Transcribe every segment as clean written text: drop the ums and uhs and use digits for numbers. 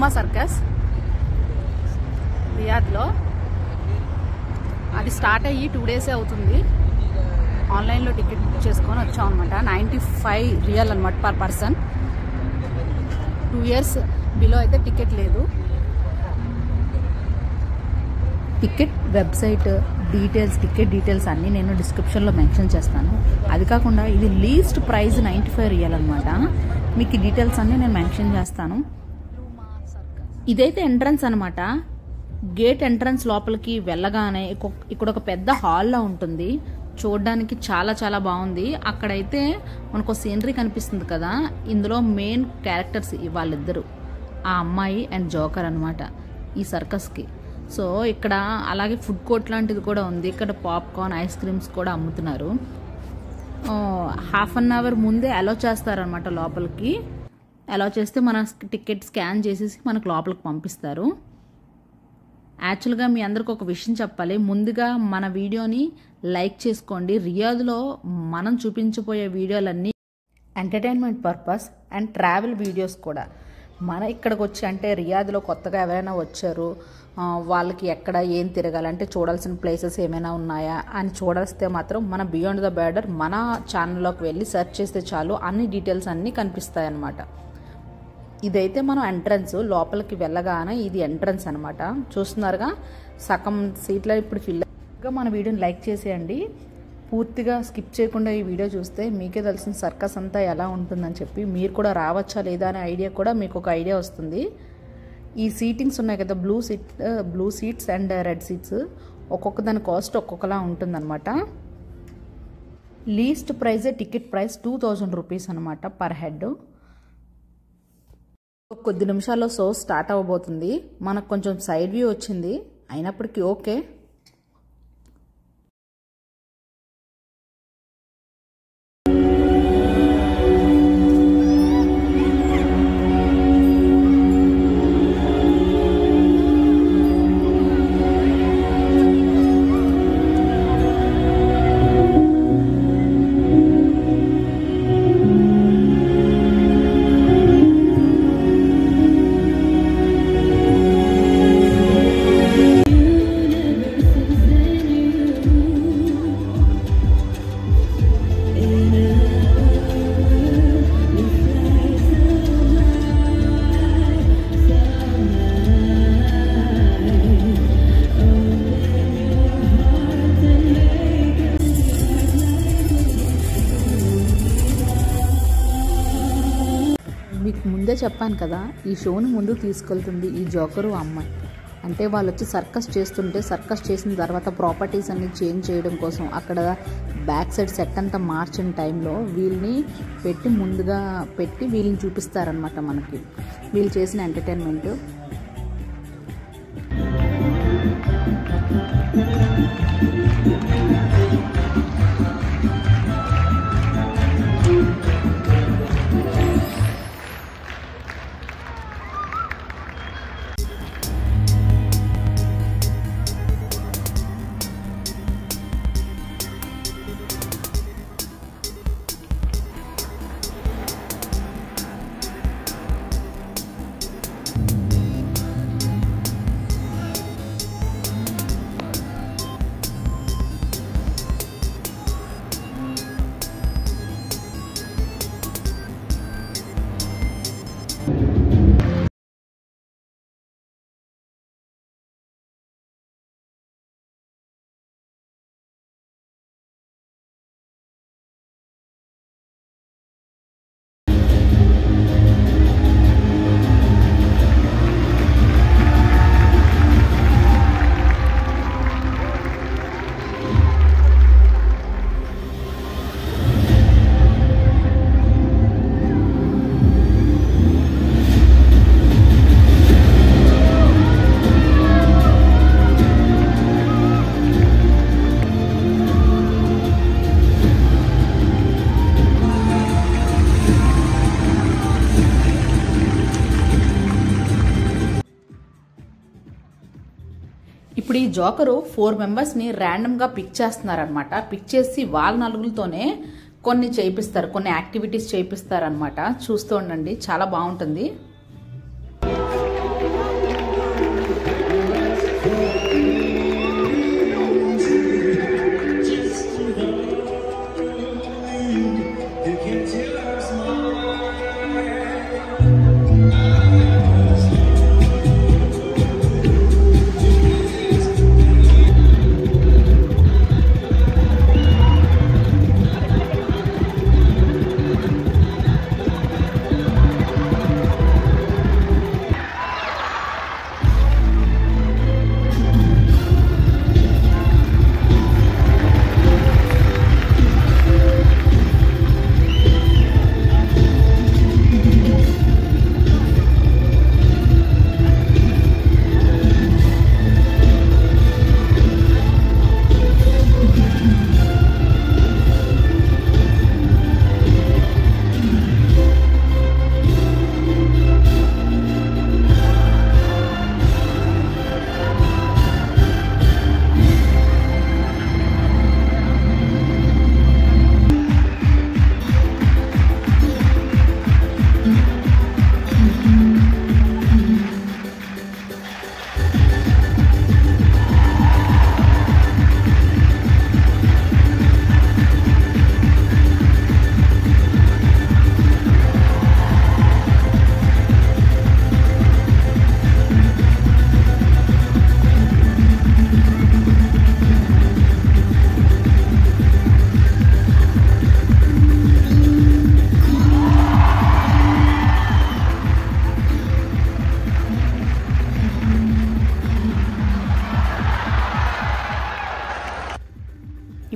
లూమా circus రియాద్లో. అది start అయ్యి 2 days అవుతుంది. ఆన్లైన్లో టికెట్ బుక్ చేసుకొని వచ్చాం అనమాట. 95 రియల్ అనమాట పర్ పర్సన్. 2 years బిలో అయితే టికెట్ లేదు. Ticket website details, ticket details అన్నీ నేను డిస్క్రిప్షన్లో మెన్షన్ చేస్తాను. అది కాకుండా ఇది లీస్ట్ ప్రైస్ 95 రియల్ అనమాట. మీకు ఈ డీటెయిల్స్ అన్నీ నేను మెన్షన్ చేస్తాను. ఇదైతే ఎంట్రన్స్ అనమాట. గేట్ ఎంట్రన్స్ లోపలికి వెళ్ళగానే ఇక్కడ ఒక పెద్ద హాల్లో ఉంటుంది. చూడడానికి చాలా చాలా బాగుంది. అక్కడైతే మనకు సీనరీ కనిపిస్తుంది కదా, ఇందులో మెయిన్ క్యారెక్టర్స్ వాళ్ళిద్దరు, ఆ అమ్మాయి అండ్ జోకర్ అనమాట ఈ సర్కస్కి. సో ఇక్కడ అలాగే ఫుడ్ కోర్ట్ లాంటిది కూడా ఉంది. ఇక్కడ పాప్కార్న్, ఐస్ క్రీమ్స్ కూడా అమ్ముతున్నారు. 1/2 hour ముందే అలో చేస్తారనమాట లోపలికి. అలో చేస్తే మన టికెట్ స్కాన్ చేసేసి మనకు లోపలికి పంపిస్తారు. యాక్చువల్గా మీ అందరికి ఒక విషయం చెప్పాలి. ముందుగా మన వీడియోని లైక్ చేసుకోండి. రియాద్లో మనం చూపించబోయే వీడియోలన్నీ entertainment purpose and travel videos కూడా. మన ఇక్కడికి వచ్చి అంటే రియాద్లో కొత్తగా ఎవరైనా వచ్చారు, వాళ్ళకి ఎక్కడ ఏం తిరగాలంటే చూడాల్సిన ప్లేసెస్ ఏమైనా ఉన్నాయా అని చూడస్తే మాత్రం మన బియాండ్ ద బార్డర్ మన ఛానల్లోకి వెళ్ళి సెర్చ్ చేస్తే చాలు, అన్ని డీటెయిల్స్ అన్నీ కనిపిస్తాయి అన్నమాట. ఇదైతే మనం ఎంట్రన్స్, లోపలికి వెళ్ళగానే ఇది ఎంట్రన్స్ అనమాట. చూస్తున్నారుగా సగం సీట్లో ఇప్పుడు ఫిల్. మన వీడియోని లైక్ చేసేయండి. పూర్తిగా స్కిప్ చేయకుండా ఈ వీడియో చూస్తే మీకే తెలిసిన సర్కస్ అంతా ఎలా ఉంటుందని చెప్పి మీరు కూడా రావచ్చా లేదా అనే ఐడియా కూడా మీకు ఒక ఐడియా వస్తుంది. ఈ సీటింగ్స్ ఉన్నాయి కదా, blue seats and red seats, ఒక్కొక్క దాని కాస్ట్ ఒక్కొక్కలా ఉంటుందన్నమాట. లీస్ట్ ప్రైజే టికెట్ ప్రైస్ 2000 రూపీస్ అనమాట పర్ హెడ్. కొద్ది నిమిషాల్లో షో స్టార్ట్ అవ్వబోతుంది. మనకు కొంచెం సైడ్ వ్యూ వచ్చింది, అయినప్పటికీ ఓకే. మీకు ముందే చెప్పాను కదా, ఈ షోని ముందుకు తీసుకెళ్తుంది ఈ జోకరు అమ్మాయి. అంటే వాళ్ళు వచ్చి సర్కస్ చేస్తుంటే, సర్కస్ చేసిన తర్వాత ప్రాపర్టీస్ అన్ని చేంజ్ చేయడం కోసం అక్కడ బ్యాక్ సైడ్ సెట్ అంతా మార్చిన టైంలో వీళ్ళని ముందుగా పెట్టి వీళ్ళని చూపిస్తారనమాట మనకి, వీళ్ళు చేసిన ఎంటర్టైన్మెంట్. ఇప్పుడు ఈ జోకరు 4 మెంబర్స్ని ర్యాండమ్గా పిక్ చేస్తున్నారనమాట. పిక్ చేసి వాళ్ళ నలుగురితోనే కొన్ని చేయిస్తారు, కొన్ని యాక్టివిటీస్ చేయిస్తారనమాట. చూస్తూ ఉండండి, చాలా బాగుంటుంది.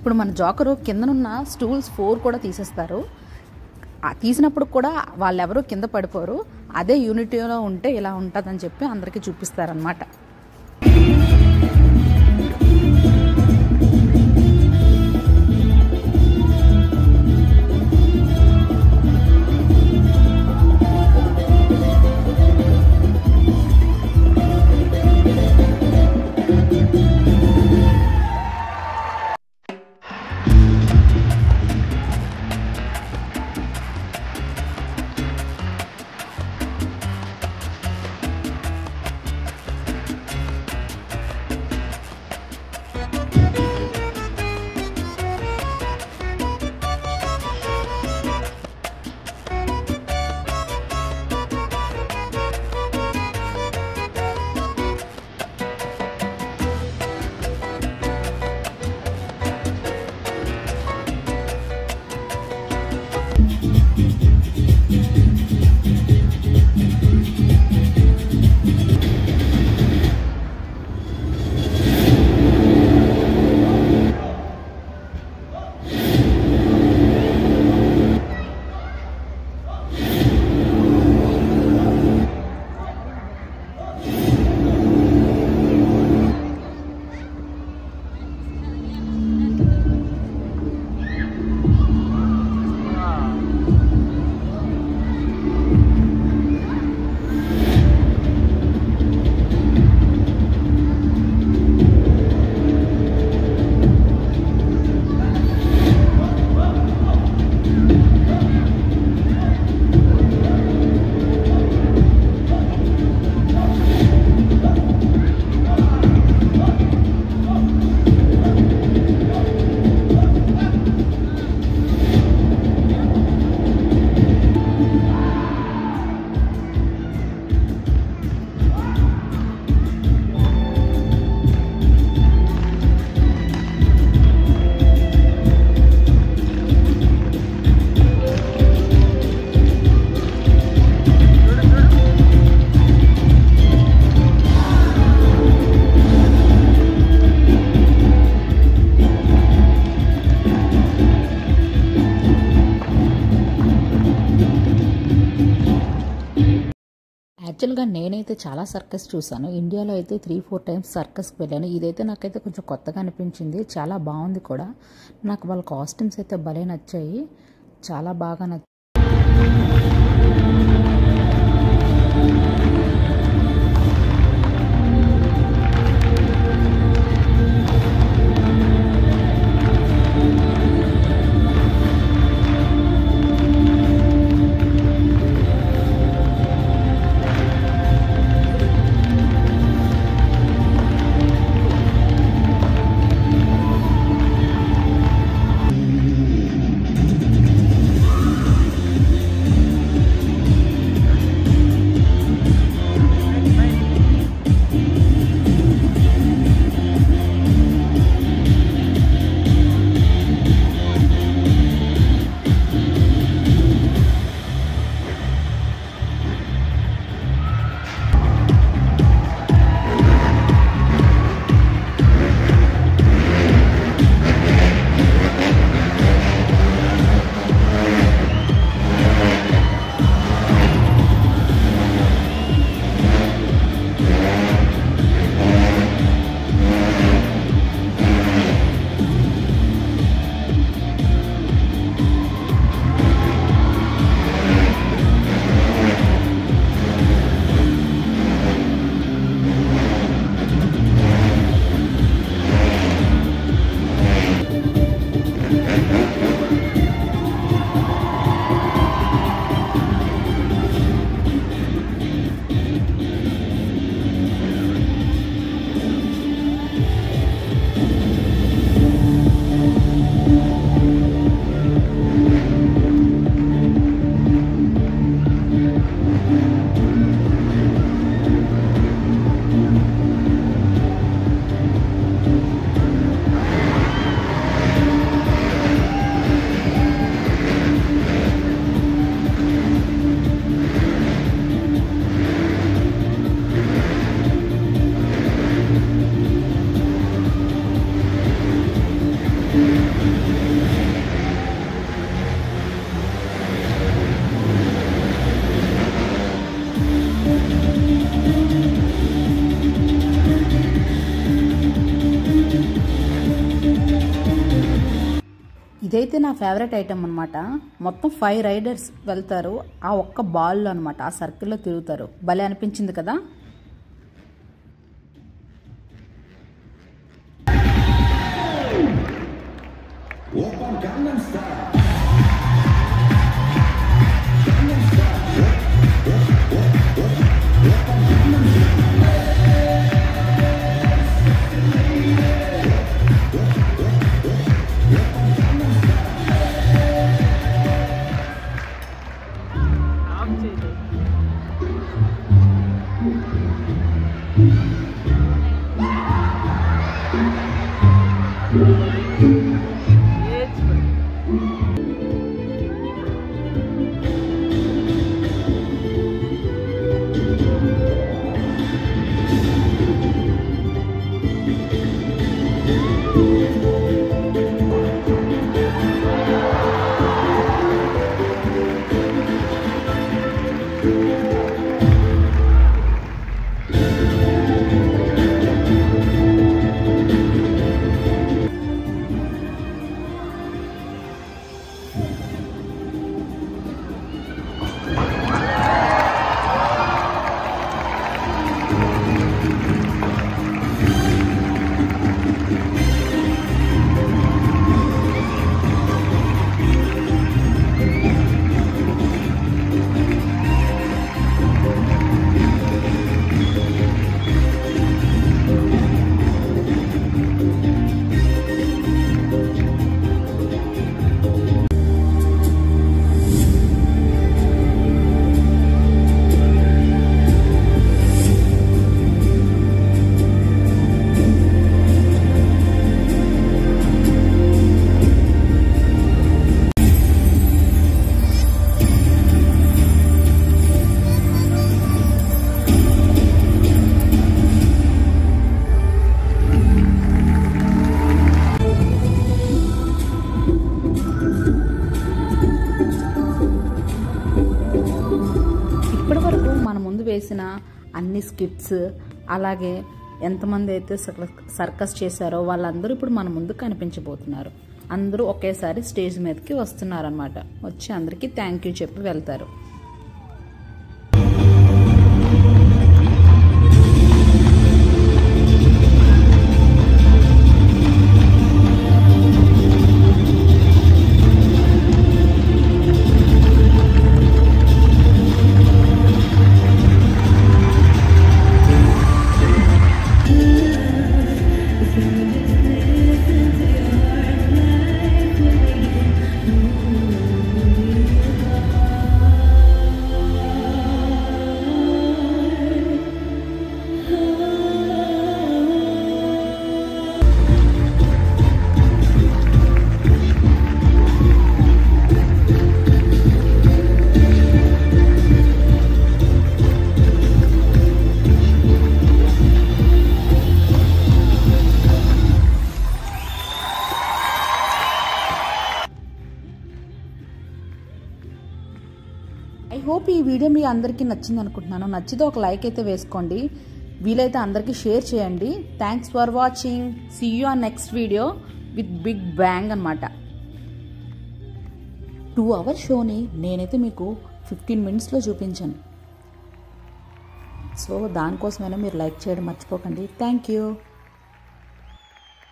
ఇప్పుడు మన జోకరు కిందనున్న స్టూల్స్ 4 కూడా తీసేస్తారు. తీసినప్పుడు కూడా వాళ్ళెవరూ కింద పడిపోరు. అదే యూనిటీలో ఉంటే ఇలా ఉంటుందని చెప్పి అందరికీ చూపిస్తారనమాట. యాక్చువల్గా నేనైతే చాలా సర్కస్ చూసాను. ఇండియాలో అయితే 3-4 టైమ్స్ సర్కస్కి వెళ్ళాను. ఇదైతే నాకైతే కొంచెం కొత్తగా అనిపించింది. చాలా బాగుంది కూడా. నాకు వాళ్ళ కాస్ట్యూమ్స్ అయితే భలే నచ్చాయి. చాలా బాగా నచ్చాయి. ఇదైతే నా ఫేవరెట్ ఐటమ్ అనమాట. మొత్తం 5 రైడర్స్ వెళ్తారు ఆ ఒక్క బాల్లో అనమాట. ఆ సర్కిల్లో తిరుగుతారు. భలే అనిపించింది కదా. వేసిన అన్ని స్కిట్స్ అలాగే ఎంతమంది అయితే సర్కస్ చేశారో వాళ్ళందరూ ఇప్పుడు మన ముందు కనిపించబోతున్నారు. అందరూ ఒకేసారి స్టేజ్ మీదకి వస్తున్నారనమాట. వచ్చి అందరికీ థ్యాంక్ యూ చెప్పి వెళ్తారు. ఐ హోప్ ఈ వీడియో మీ అందరికీ నచ్చింది అనుకుంటున్నాను. నచ్చితే ఒక లైక్ అయితే వేసుకోండి. వీలైతే అందరికీ షేర్ చేయండి. Thanks for watching. See you on next video with big bang అనమాట. 2 hour షోని నేనైతే మీకు 15 minutesలో చూపించాను. సో దానికోసమైనా మీరు లైక్ చేయడం మర్చిపోకండి. Thank you.